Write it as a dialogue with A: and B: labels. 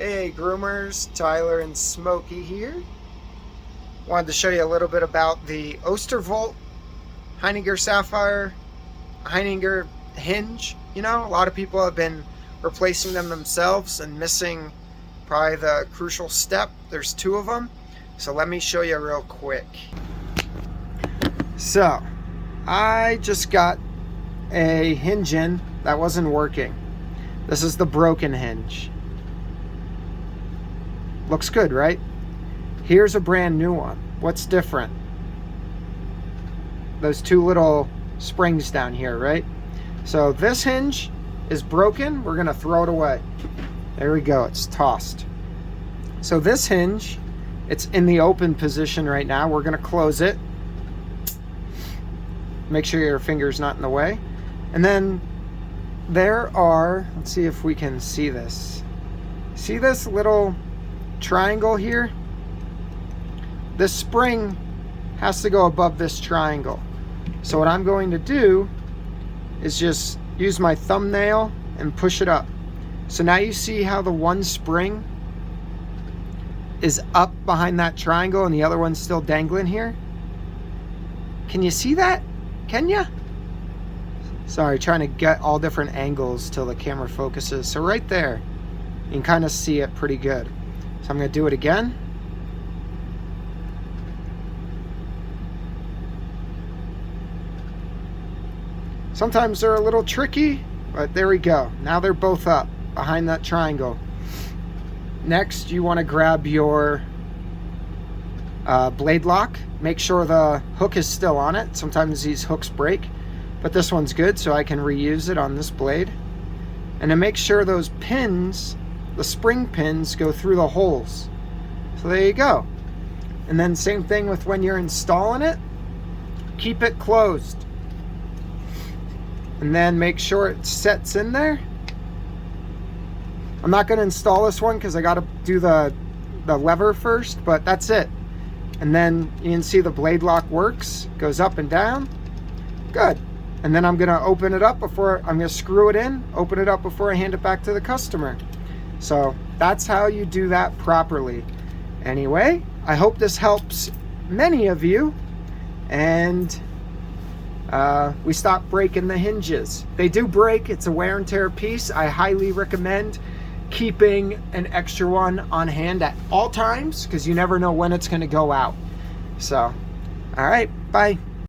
A: Hey groomers, Tyler and Smokey here. Wanted to show you a little bit about the Oster Heiniger Sapphire, Heiniger hinge. You know, a lot of people have been replacing them themselves and missing probably the crucial step. There's two of them. So let me show you real quick. So, I just got a hinge in that wasn't working. This is the broken hinge. Looks good, right? Here's a brand new one. What's different? Those two little springs down here, right? So this hinge is broken. We're gonna throw it away. There we go, it's tossed. So this hinge, it's in the open position right now. We're gonna close it. Make sure your finger's not in the way. And then there are, let's see if we can see this. See this little triangle here? This spring has to go above this triangle. So what I'm going to do is just use my thumbnail and push it up. So now you see how the one spring is up behind that triangle and the other one's still dangling here? Can you see that? Can you? Sorry, trying to get all different angles till the camera focuses. So right there, you can kind of see it pretty good. So I'm going to do it again. Sometimes they're a little tricky, but there we go. Now they're both up behind that triangle. Next, you want to grab your blade lock. Make sure the hook is still on it. Sometimes these hooks break, but this one's good, so I can reuse it on this blade. And then make sure those pins, the spring pins, go through the holes. So there you go. And then same thing with when you're installing it. Keep it closed. And then make sure it sets in there. I'm not going to install this one because I got to do the lever first, but that's it. And then you can see the blade lock works, goes up and down. Good. And then I'm going to open it up before, I'm going to screw it in, open it up before I hand it back to the customer. So that's how you do that properly. Anyway, I hope this helps many of you, and we stop breaking the hinges. They do break. It's a wear and tear piece. I highly recommend keeping an extra one on hand at all times because you never know when it's going to go out. So, all right, bye.